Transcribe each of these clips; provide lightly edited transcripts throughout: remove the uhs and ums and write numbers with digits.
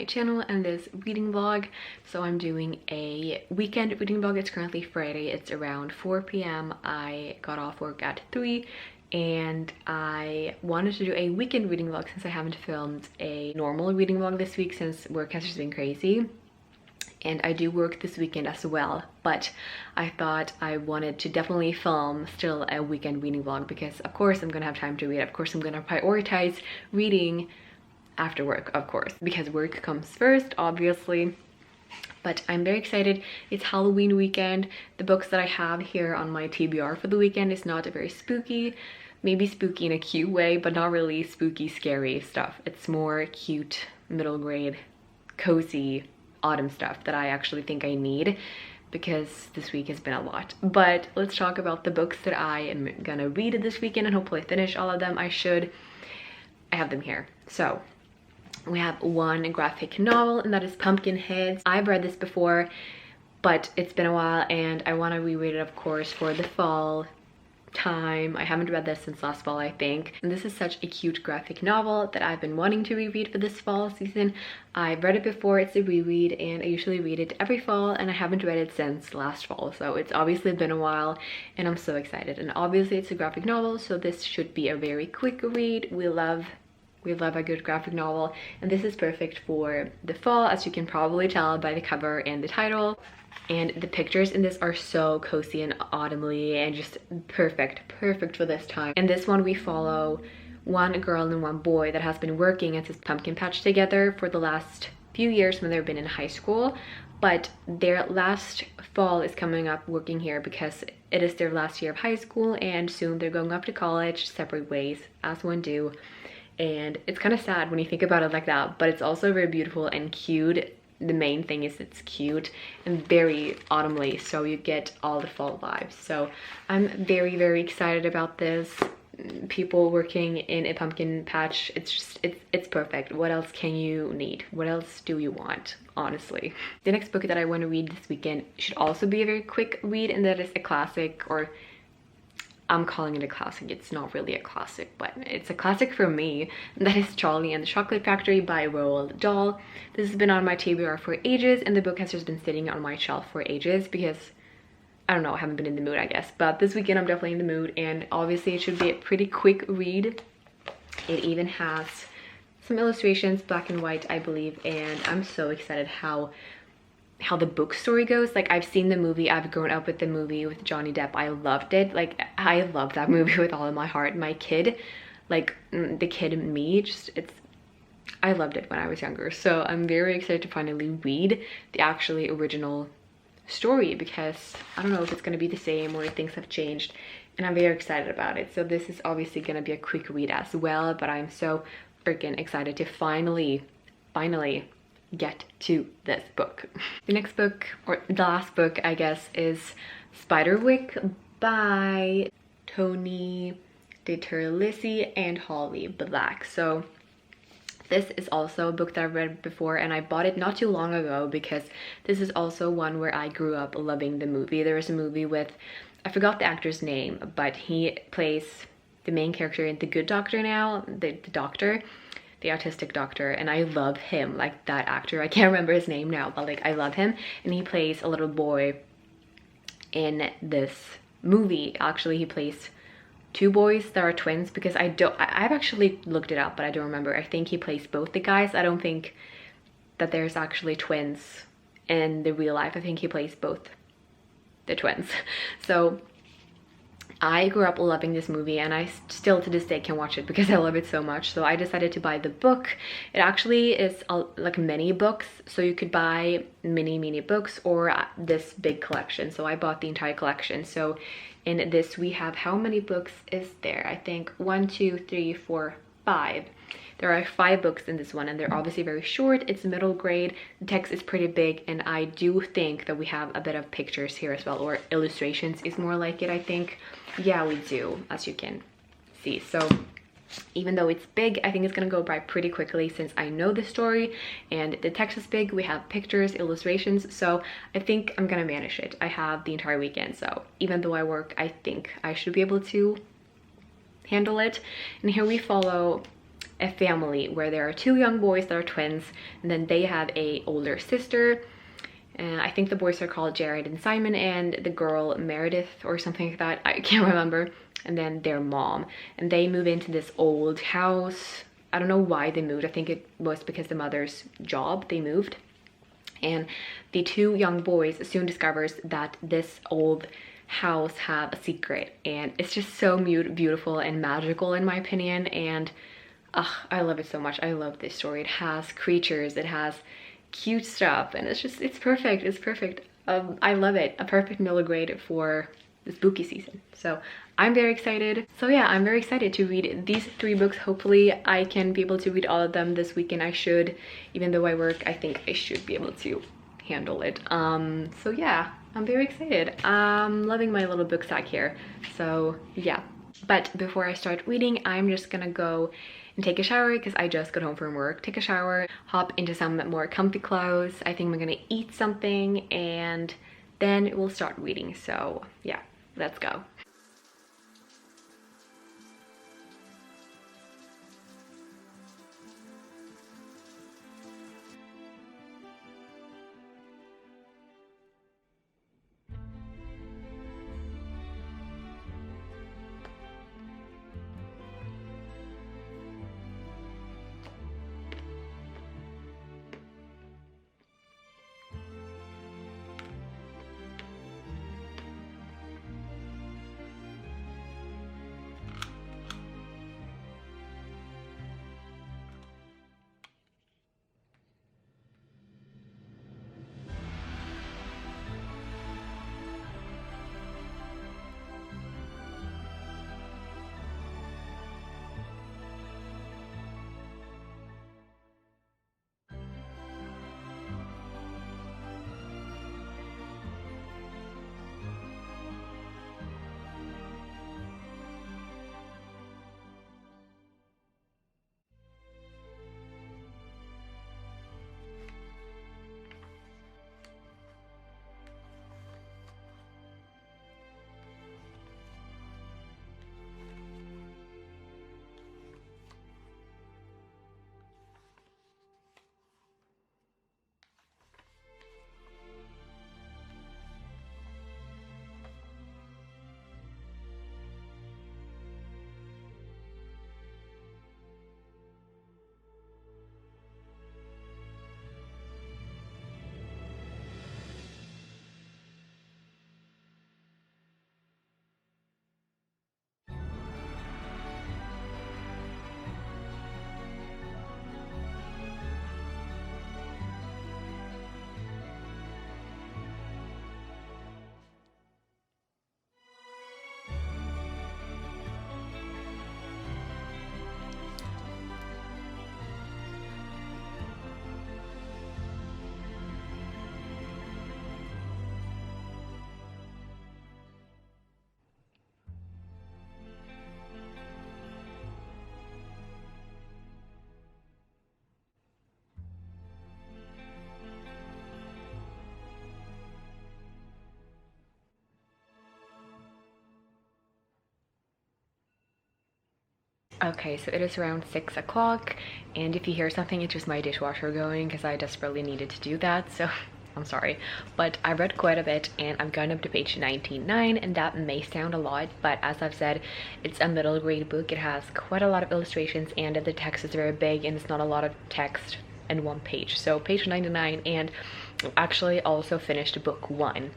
channel and this reading vlog. So I'm doing a weekend reading vlog. It's currently Friday. It's around 4 p.m. I got off work at 3 and I wanted to do a weekend reading vlog since I haven't filmed a normal reading vlog this week since work has just been crazy. And I do work this weekend as well, but I thought I wanted to definitely film still a weekend reading vlog because of course I'm gonna have time to read. Of course I'm gonna prioritize reading after work, of course, because work comes first, obviously. But I'm very excited. It's Halloween weekend. The books that I have here on my TBR for the weekend is not very spooky, maybe spooky in a cute way, but not really spooky, scary stuff. It's more cute, middle grade, cozy, autumn stuff that I actually think I need because this week has been a lot. But let's talk about the books that I am gonna read this weekend and hopefully finish all of them. I have them here. So we have one graphic novel, and that is Pumpkinheads. I've read this before, but it's been a while and I want to reread it, of course, for the fall time. I haven't read this since last fall, I think. And this is such a cute graphic novel that I've been wanting to reread for this fall season. I've read it before, it's a reread, and I usually read it every fall, and I haven't read it since last fall. So it's obviously been a while and I'm so excited. And obviously it's a graphic novel, so this should be a very quick read. We love a good graphic novel, and this is perfect for the fall, as you can probably tell by the cover and the title. And the pictures in this are so cozy and autumnly and just perfect for this time. In this one we follow one girl and one boy that has been working at this pumpkin patch together for the last few years when they've been in high school, but their last fall is coming up working here because it is their last year of high school and soon they're going up to college separate ways, as one do. And it's kind of sad when you think about it like that, but it's also very beautiful and cute. The main thing is it's cute and very autumnly, so you get all the fall vibes. So I'm very excited about this. People working in a pumpkin patch, it's perfect. What else can you need? What else do you want, honestly? The next book that I want to read this weekend should also be a very quick read, and that is a classic, or I'm calling it a classic. It's not really a classic, but it's a classic for me. That is Charlie and the Chocolate Factory by Roald Dahl. This has been on my TBR for ages, and the book has just been sitting on my shelf for ages because, I don't know, I haven't been in the mood, I guess. But this weekend I'm definitely in the mood, and obviously it should be a pretty quick read. It even has some illustrations, black and white, I believe, and I'm so excited how the book story goes. Like, I've seen the movie, I've grown up with the movie with Johnny Depp. I loved it. Like, I love that movie with all of my heart. My kid, like the kid in me, I loved it when I was younger. So I'm very excited to finally read the actually original story because I don't know if it's going to be the same or if things have changed, and I'm very excited about it. So this is obviously going to be a quick read as well, but I'm so freaking excited to finally get to this book. The next book, or the last book I guess, is Spiderwick by Tony DeTerlisi and Holly Black. So this is also a book that I've read before, and I bought it not too long ago because this is also one where I grew up loving the movie. There is a movie with, I forgot the actor's name, but he plays the main character in The Good Doctor now, the doctor, the autistic doctor, and I love him, like that actor. I can't remember his name now, but like I love him, and he plays a little boy in this movie. Actually, he plays two boys that are twins because I've actually looked it up, but I don't remember. I think he plays both the guys. I don't think that there's actually twins in the real life. I think he plays both the twins. So I grew up loving this movie, and I still to this day can watch it because I love it so much. So I decided to buy the book. It actually is like mini books, so you could buy mini books or this big collection. So I bought the entire collection. So in this we have, how many books is there? I think 1, 2, 3, 4, 5. There are 5 books in this one, and they're obviously very short. It's middle grade, the text is pretty big, and I do think that we have a bit of pictures here as well, or illustrations is more like it, I think. Yeah, we do, as you can see. So even though it's big, I think it's gonna go by pretty quickly since I know the story and the text is big. We have pictures, illustrations, so I think I'm gonna manage it. I have the entire weekend, so even though I work, I think I should be able to handle it. And here we follow a family where there are two young boys that are twins, and then they have a older sister. And I think the boys are called Jared and Simon, and the girl Meredith or something like that. I can't remember. And then their mom. And they move into this old house. I don't know why they moved. I think it was because the mother's job, they moved. And the two young boys soon discovers that this old house have a secret. And it's just so beautiful and magical in my opinion. And I love it so much. I love this story. It has creatures. It has cute stuff, and it's perfect. It's perfect. I love it. A perfect middle grade for the spooky season. So I'm very excited. So yeah, I'm very excited to read these 3 books. Hopefully I can be able to read all of them this weekend. I should, even though I work, I think I should be able to handle it. So yeah, I'm very excited. I'm loving my little book sack here. So yeah, but before I start reading, I'm just gonna go and take a shower because I just got home from work. Take a shower, hop into some more comfy clothes. I think I'm gonna eat something, and then we'll start reading. So yeah, let's go. Okay, so it is around 6 o'clock, and if you hear something, it's just my dishwasher going because I desperately needed to do that, so I'm sorry. But I read quite a bit, and I'm going up to page 99, and that may sound a lot, but as I've said, it's a middle grade book. It has quite a lot of illustrations, and the text is very big, and it's not a lot of text in one page. So page 99, and actually also finished book 1.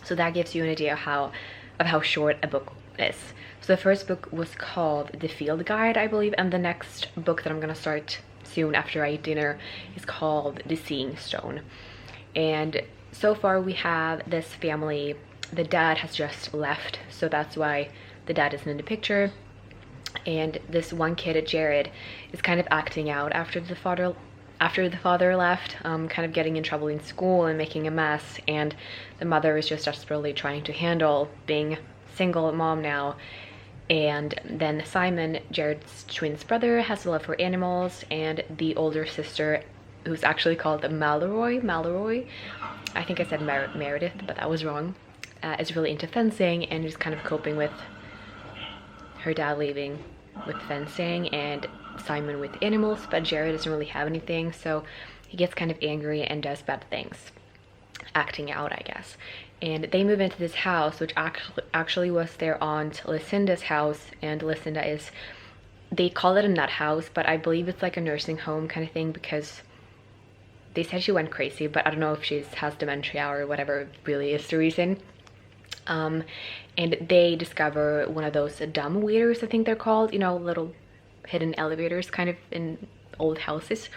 So that gives you an idea of how short a book is. So the first book was called The Field Guide, I believe, and the next book that I'm gonna start soon after I eat dinner is called The Seeing Stone. And so far we have this family. The dad has just left, so that's why the dad isn't in the picture. And this one kid, Jared, is kind of acting out after the father left, kind of getting in trouble in school and making a mess, and the mother is just desperately trying to handle being single mom now. And then Simon, Jared's twin brother, has a love for animals, and the older sister, who's actually called Mallory, I think I said Meredith, but that was wrong, is really into fencing and is kind of coping with her dad leaving with fencing, and Simon with animals, but Jared doesn't really have anything, so he gets kind of angry and does bad things, acting out, I guess. And they move into this house, which actually was their aunt Lucinda's house, and Lucinda is, they call it a nut house, but I believe it's like a nursing home kind of thing, because they said she went crazy, but I don't know if she has dementia or whatever really is the reason. And they discover one of those dumb waiters, I think they're called, you know, little hidden elevators kind of in old houses.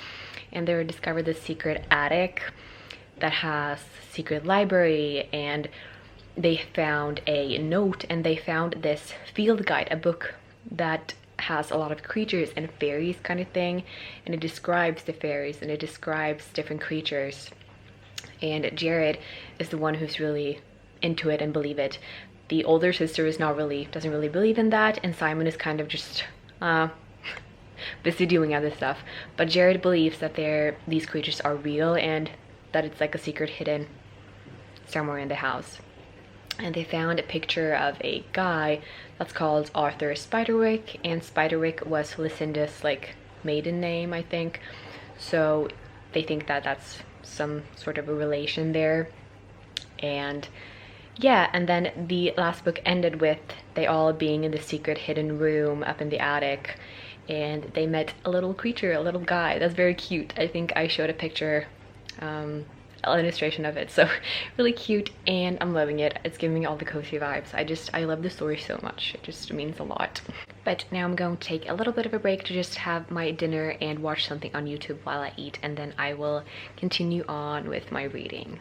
And they discover this secret attic that has secret library, and they found a note, and they found this field guide, a book that has a lot of creatures and fairies kind of thing, and it describes the fairies and it describes different creatures. And Jared is the one who's really into it and believe it. The older sister is doesn't really believe in that, and Simon is kind of just busy doing other stuff. But Jared believes that these creatures are real and that it's like a secret hidden somewhere in the house. And they found a picture of a guy that's called Arthur Spiderwick, and Spiderwick was Lucinda's like maiden name, I think. So they think that that's some sort of a relation there. And yeah, and then the last book ended with they all being in the secret hidden room up in the attic, and they met a little creature, a little guy that's very cute. I think I showed a picture, illustration of it, so really cute, and I'm loving it. It's giving me all the cozy vibes. I love the story so much. It just means a lot. But now I'm going to take a little bit of a break to just have my dinner and watch something on YouTube while I eat, and then I will continue on with my reading.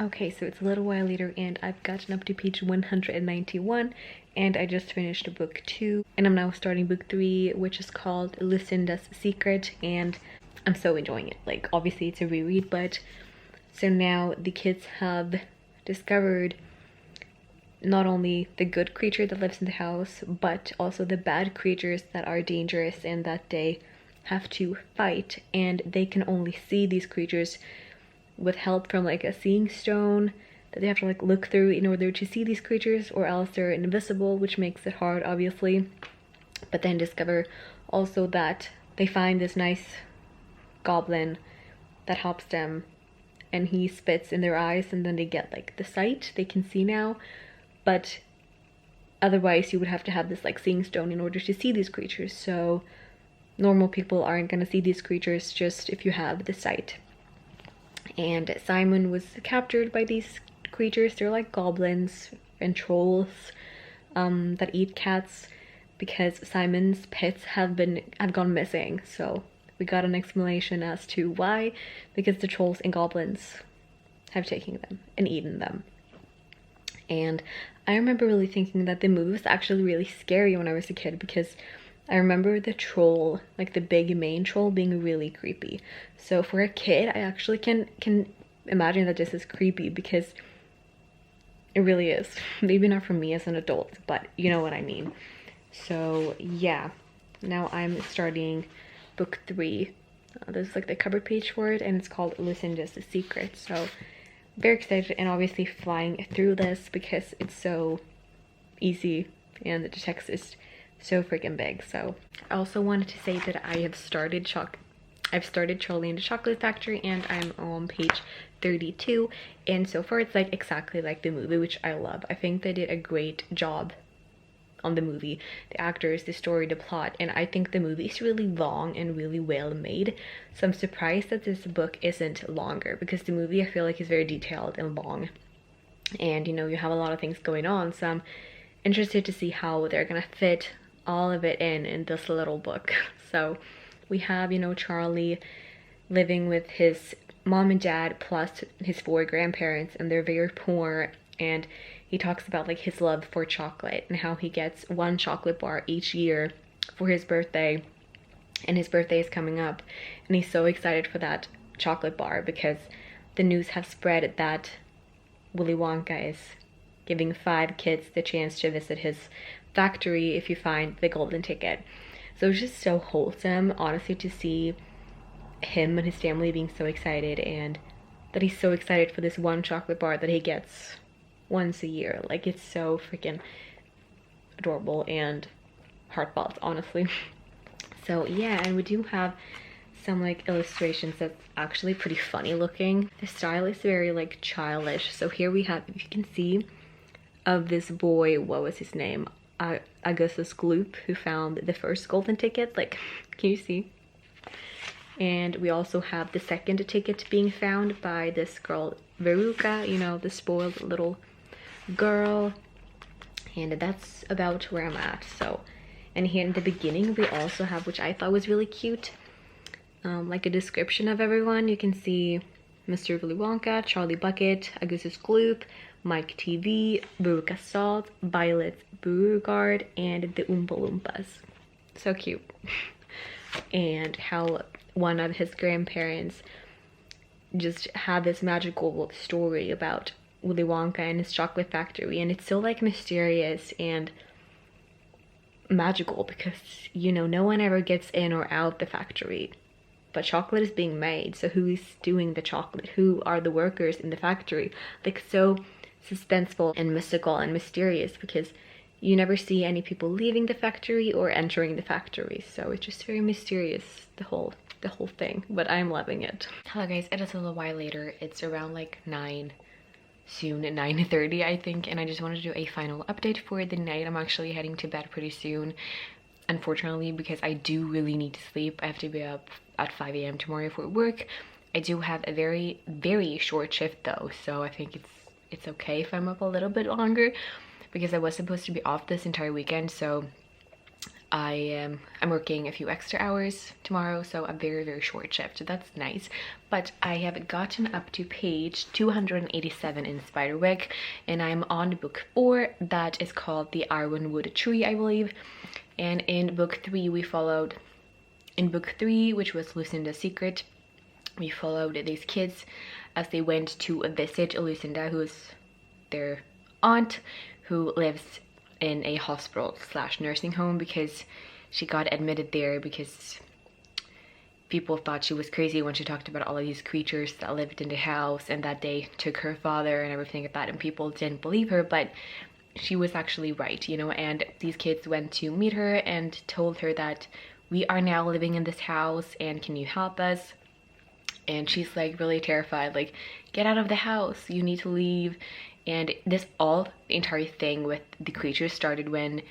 Okay, so it's a little while later and I've gotten up to page 191 and I just finished book 2 and I'm now starting book 3, which is called Lucinda's Secret, and I'm so enjoying it. Like, obviously it's a reread, but so now the kids have discovered not only the good creature that lives in the house, but also the bad creatures that are dangerous and that they have to fight, and they can only see these creatures with help from like a seeing stone that they have to like look through in order to see these creatures, or else they're invisible, which makes it hard obviously. But then discover also that they find this nice goblin that helps them, and he spits in their eyes and then they get like the sight, they can see now. But otherwise you would have to have this like seeing stone in order to see these creatures, so normal people aren't gonna see these creatures just if you have the sight. And Simon was captured by these creatures. They're like goblins and trolls that eat cats, because Simon's pets have gone missing. So we got an explanation as to why, because the trolls and goblins have taken them and eaten them. And I remember really thinking that the movie was actually really scary when I was a kid, because I remember the troll, like the big main troll, being really creepy. So for a kid, I actually can imagine that this is creepy, because it really is. Maybe not for me as an adult, but you know what I mean. So yeah, now I'm starting book 3. This is like the cover page for it, and it's called Lucinda's Secret. So very excited, and obviously flying through this because it's so easy and the text is so freaking big. So I also wanted to say that I've started Charlie and the Chocolate Factory, and I'm on page 32, and so far it's like exactly like the movie, which I love. I think they did a great job on the movie, the actors, the story, the plot, and I think the movie is really long and really well made. So I'm surprised that this book isn't longer, because the movie I feel like is very detailed and long, and you know, you have a lot of things going on. So I'm interested to see how they're gonna fit all of it in this little book. So we have, you know, Charlie living with his mom and dad plus his 4 grandparents, and they're very poor, and he talks about like his love for chocolate and how he gets 1 chocolate bar each year for his birthday, and his birthday is coming up, and he's so excited for that chocolate bar because the news has spread that Willy Wonka is giving 5 kids the chance to visit his factory if you find the golden ticket. So it's just so wholesome, honestly, to see him and his family being so excited, and that he's so excited for this one chocolate bar that he gets once a year. Like, it's so freaking adorable and heartfelt, honestly. So yeah, and we do have some like illustrations that's actually pretty funny looking. The style is very like childish. So here we have, if you can see, of this boy, what was his name? Augustus Gloop, who found the first golden ticket. Like, can you see? And we also have the second ticket being found by this girl Veruca, you know, the spoiled little girl. And that's about where I'm at. So, and here in the beginning we also have, which I thought was really cute, like a description of everyone. You can see Mr. Willy Wonka, Charlie Bucket, Augustus Gloop, Mike TV, Veruca Salt, Violet Beauregard, and the Oompa Loompas. So cute. And how one of his grandparents just had this magical story about Willy Wonka and his chocolate factory, and it's so like mysterious and magical because, you know, no one ever gets in or out the factory, but chocolate is being made. So who is doing the chocolate? Who are the workers in the factory? Like, so suspenseful and mystical and mysterious because you never see any people leaving the factory or entering the factory. So it's just very mysterious, the whole thing, but I'm loving it. Hello guys, it is a little while later. It's around like 9:30 I think, and I just wanted to do a final update for the night. I'm actually heading to bed pretty soon, unfortunately, because I do really need to sleep. I have to be up at 5 a.m. tomorrow for work. I do have a very short shift though, so I think it's okay if I'm up a little bit longer because I was supposed to be off this entire weekend. So I'm working a few extra hours tomorrow, so a very short shift, so that's nice. But I have gotten up to page 287 in Spiderwick, and I'm on book 4 that is called The Ironwood Tree, I believe. And in book 3 which was Lucinda's Secret, we followed these kids as they went to visit Lucinda, who is their aunt, who lives in a hospital / nursing home because she got admitted there because people thought she was crazy when she talked about all of these creatures that lived in the house and that they took her father and everything like that, and people didn't believe her, but she was actually right, you know. And these kids went to meet her and told her that we are now living in this house and can you help us? And she's like really terrified, like, get out of the house, you need to leave. And the entire thing with the creatures started when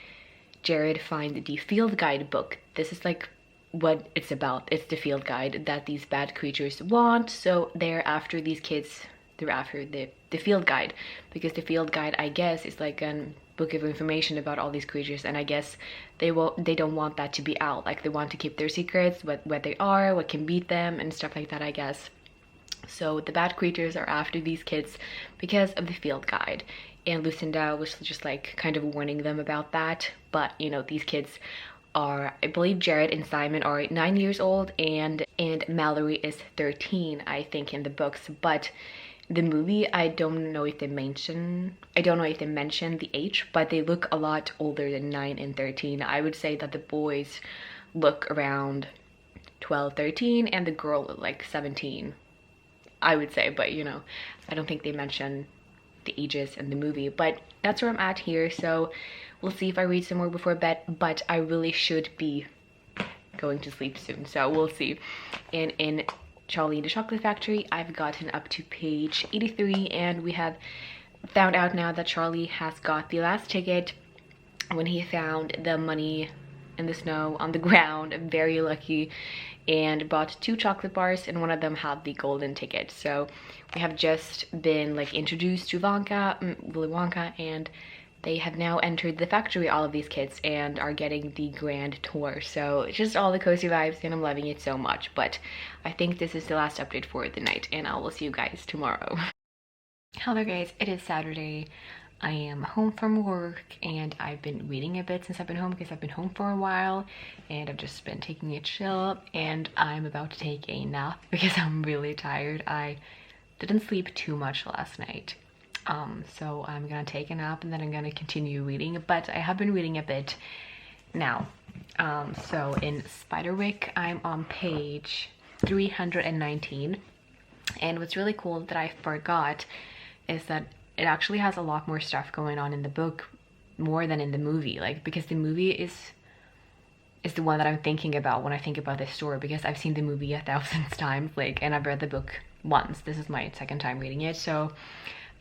Jared found the field guide book. This is like what it's about. It's the field guide that these bad creatures want. So they're after these kids. They're after the field guide, because the field guide, I guess, is like a book of information about all these creatures, and I guess they don't want that to be out. Like, they want to keep their secrets, what they are, what can beat them, and stuff like that, I guess. So the bad creatures are after these kids because of the field guide, and Lucinda was just like kind of warning them about that. But you know, these kids are, I believe Jared and Simon are 9 years old, and Mallory is 13, I think, in the books. But the movie, I don't know if they mention the age, but they look a lot older than 9 and 13. I would say that the boys look around 12, 13, and the girl like 17, I would say. But you know, I don't think they mention the ages in the movie. But that's where I'm at here, so we'll see if I read some more before bed, but I really should be going to sleep soon, so we'll see. And in Charlie and the Chocolate Factory, I've gotten up to page 83, and we have found out now that Charlie has got the last ticket when he found the money in the snow on the ground. Very lucky, and bought 2 chocolate bars, and one of them had the golden ticket. So we have just been like introduced to Willy Wonka, and they have now entered the factory, all of these kids, and are getting the grand tour. So it's just all the cozy vibes, and I'm loving it so much. But I think this is the last update for the night, and I will see you guys tomorrow. Hello guys, it is Saturday. I am home from work and I've been reading a bit since I've been home because I've been home for a while and I've just been taking it chill, and I'm about to take a nap because I'm really tired. I didn't sleep too much last night. So I'm gonna take a nap and then I'm gonna continue reading, but I have been reading a bit now. So in Spiderwick, I'm on page 319, and what's really cool that I forgot is that it actually has a lot more stuff going on in the book, more than in the movie, like, because the movie is the one that I'm thinking about when I think about this story, because I've seen the movie 1,000 times, like, and I've read the book once. This is my second time reading it, so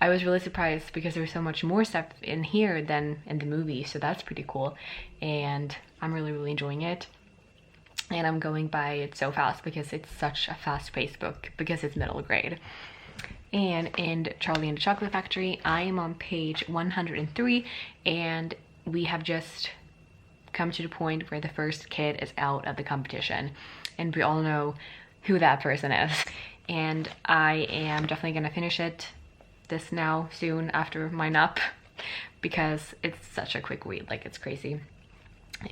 I was really surprised because there's so much more stuff in here than in the movie, so that's pretty cool, and I'm really enjoying it. And I'm going by it so fast because it's such a fast-paced book, because it's middle grade. And in Charlie and the Chocolate Factory, I am on page 103, and we have just come to the point where the first kid is out of the competition, and we all know who that person is. And I am definitely gonna finish it this now soon after my nap, because it's such a quick read, like, it's crazy.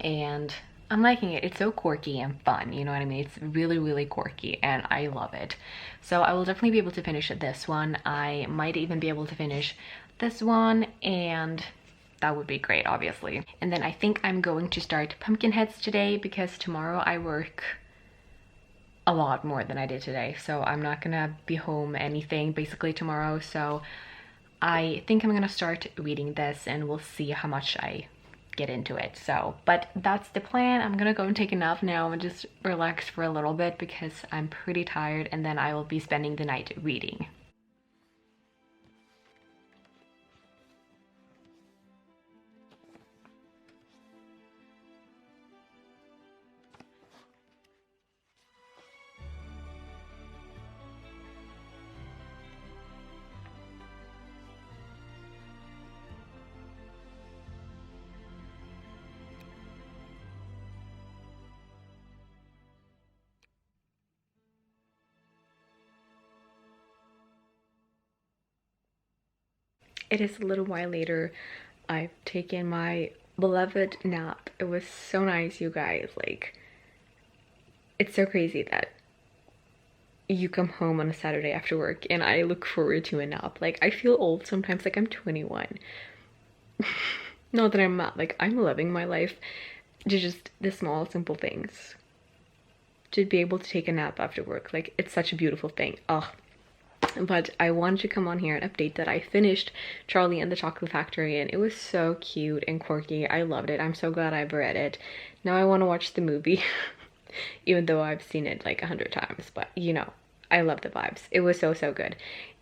And I'm liking it. It's so quirky and fun, you know what I mean? It's really quirky and I love it. So I will definitely be able to finish this one. I might even be able to finish this one, and that would be great, obviously. And then I think I'm going to start Pumpkinheads today because tomorrow I work a lot more than I did today. So I'm not gonna be home anything basically tomorrow. So I think I'm gonna start reading this and we'll see how much I get into it. So, but that's the plan. I'm gonna go and take a nap now and just relax for a little bit because I'm pretty tired, and then I will be spending the night reading. It is a little while later. I've taken my beloved nap. It was so nice, you guys. Like, it's so crazy that you come home on a Saturday after work and I look forward to a nap. Like, I feel old sometimes, like I'm 21. Not that I'm not, like, I'm loving my life. Just the small, simple things. To be able to take a nap after work, like, it's such a beautiful thing. Oh. But I wanted to come on here and update that I finished Charlie and the Chocolate Factory, and it was so cute and quirky. I loved it. I'm so glad I've read it. Now I want to watch the movie, even though I've seen it like 100 times, but you know, I love the vibes. It was so good.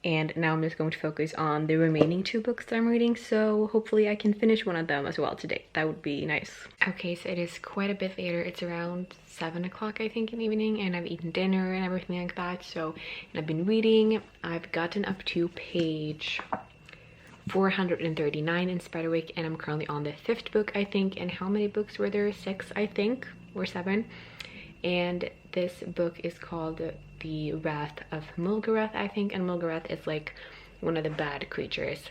And now I'm just going to focus on the remaining 2 books that I'm reading, so hopefully I can finish one of them as well today. That would be nice. Okay, so it is quite a bit later. It's around 7 o'clock, I think, in the evening, and I've eaten dinner and everything like that. So, and I've been reading. I've gotten up to page 439 in Spiderwick, and I'm currently on the 5th book, I think. And how many books were there? 6, I think, or 7. And this book is called The Wrath of Mulgarath, I think, and Mulgarath is like one of the bad creatures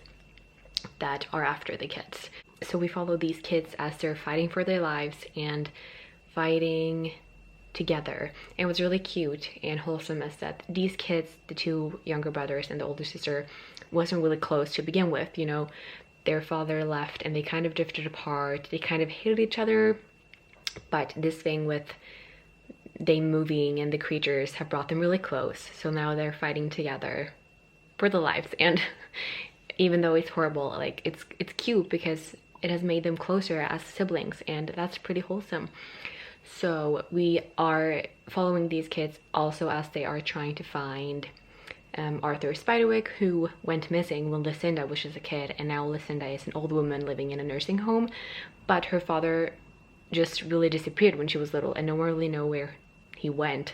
that are after the kids. So we follow these kids as they're fighting for their lives and fighting together. And what's really cute and wholesome is that these kids, the 2 younger brothers and the older sister, wasn't really close to begin with. You know, their father left and they kind of drifted apart. They kind of hated each other, but this thing with they moving and the creatures have brought them really close. So now they're fighting together for their lives. And even though it's horrible, like, it's cute because it has made them closer as siblings, and that's pretty wholesome. So we are following these kids also as they are trying to find Arthur Spiderwick, who went missing when Lucinda was just a kid, and now Lucinda is an old woman living in a nursing home, but her father just really disappeared when she was little, and no one really know where he went.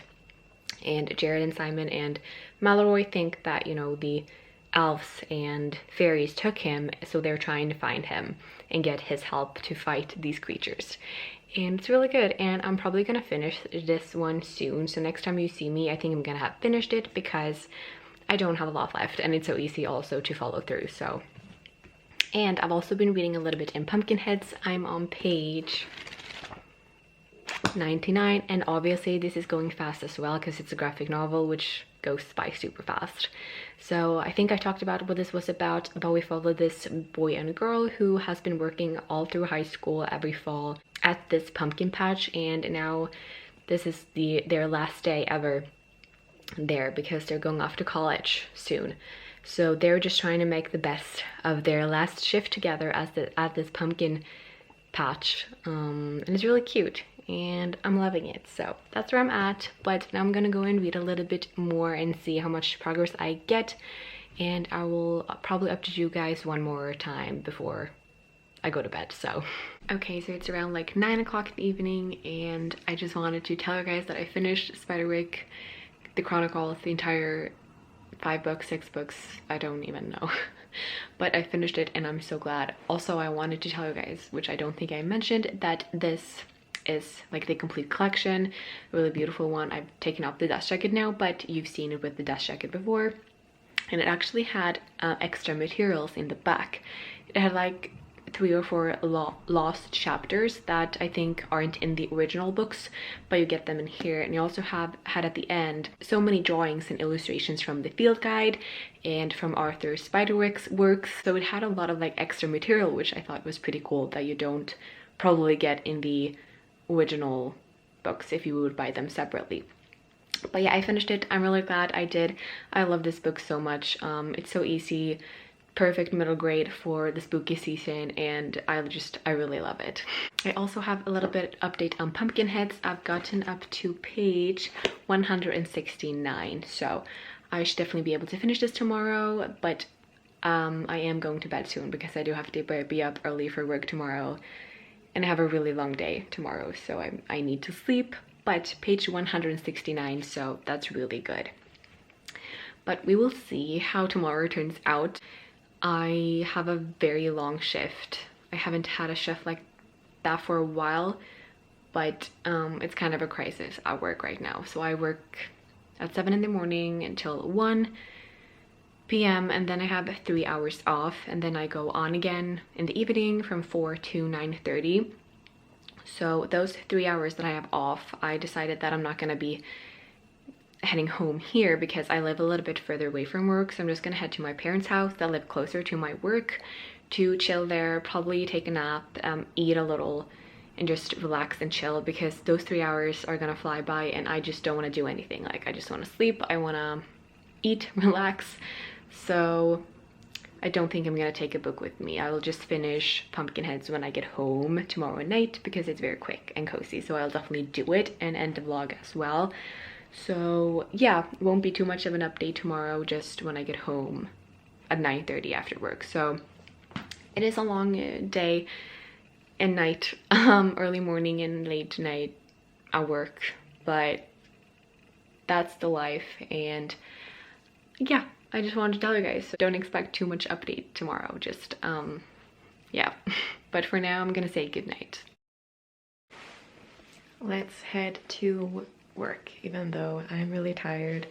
And Jared and Simon and Mallory think that, you know, the elves and fairies took him, so they're trying to find him and get his help to fight these creatures. And it's really good, and I'm probably gonna finish this one soon. So next time you see me, I think I'm gonna have finished it because I don't have a lot left, and it's so easy also to follow through. So, And I've also been reading a little bit in Pumpkinheads. I'm on page 99, and obviously this is going fast as well because it's a graphic novel which goes by super fast. So I think I talked about what this was about we follow this boy and girl who has been working all through high school every fall at this pumpkin patch, and now this is their last day ever there because they're going off to college soon. So they're just trying to make the best of their last shift together at this pumpkin patch, and it's really cute and I'm loving it. So that's where I'm at, but now I'm gonna go and read a little bit more and see how much progress I get, and I will probably update you guys one more time before I go to bed. So okay, so it's around like 9 o'clock in the evening, and I just wanted to tell you guys that I finished Spiderwick, the Chronicles, the entire 5 books, 6 books, I don't even know. But I finished it and I'm so glad. Also, I wanted to tell you guys, which I don't think I mentioned, that this is like the complete collection, a really beautiful one. I've taken off the dust jacket now, but you've seen it with the dust jacket before, and it actually had extra materials in the back. It had like 3 or 4 lost chapters that I think aren't in the original books, but you get them in here. And you also had at the end so many drawings and illustrations from the field guide and from Arthur Spiderwick's works, so it had a lot of like extra material, which I thought was pretty cool, that you don't probably get in the original books if you would buy them separately. But yeah, I finished it. I'm really glad I did. I love this book so much. It's so easy, perfect middle grade for the spooky season, and I really love it. I also have a little bit update on Pumpkinheads. I've gotten up to page 169, so I should definitely be able to finish this tomorrow, but I am going to bed soon because I do have to be up early for work tomorrow, and I have a really long day tomorrow, so I need to sleep. But page 169, so that's really good. But we will see how tomorrow turns out. I have a very long shift. I haven't had a shift like that for a while, but it's kind of a crisis at work right now. So I work at 7 in the morning until 1 p.m. and then I have 3 hours off, and then I go on again in the evening from 4 to 9:30. So those 3 hours that I have off, I decided that I'm not gonna be heading home here because I live a little bit further away from work, so I'm just gonna head to my parents' house that live closer to my work to chill there, probably take a nap, eat a little, and just relax and chill, because those 3 hours are gonna fly by and I just don't want to do anything. Like, I just want to sleep, I want to eat, relax. So I don't think I'm gonna take a book with me. I will just finish Pumpkinheads when I get home tomorrow night because it's very quick and cozy, so I'll definitely do it and end the vlog as well. So yeah, it won't be too much of an update tomorrow, just when I get home at 9:30 after work. So it is a long day and night, early morning and late night at work, but that's the life. And yeah, I just wanted to tell you guys, so don't expect too much update tomorrow, just yeah. But for now, I'm gonna say good night. Let's head to work, even though I'm really tired.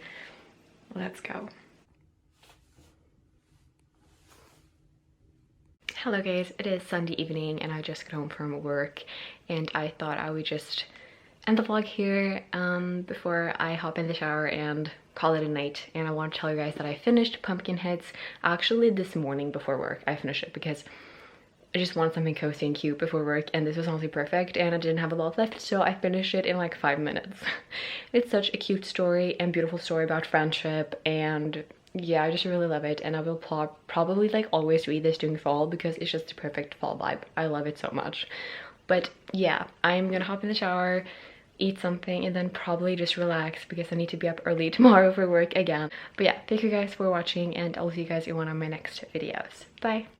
Let's go. Hello guys, it is Sunday evening and I just got home from work, and I thought I would just end the vlog here before I hop in the shower and call it a night. And I want to tell you guys that I finished Pumpkinheads actually this morning before work. I finished it because I just wanted something cozy and cute before work, and this was honestly perfect, and I didn't have a lot left, so I finished it in like 5 minutes. It's such a cute story and beautiful story about friendship, and yeah, I just really love it, and I will probably like always read this during fall because it's just the perfect fall vibe. I love it so much. But yeah, I'm gonna hop in the shower, eat something, and then probably just relax because I need to be up early tomorrow for work again. But yeah, thank you guys for watching, and I'll see you guys in one of my next videos. Bye!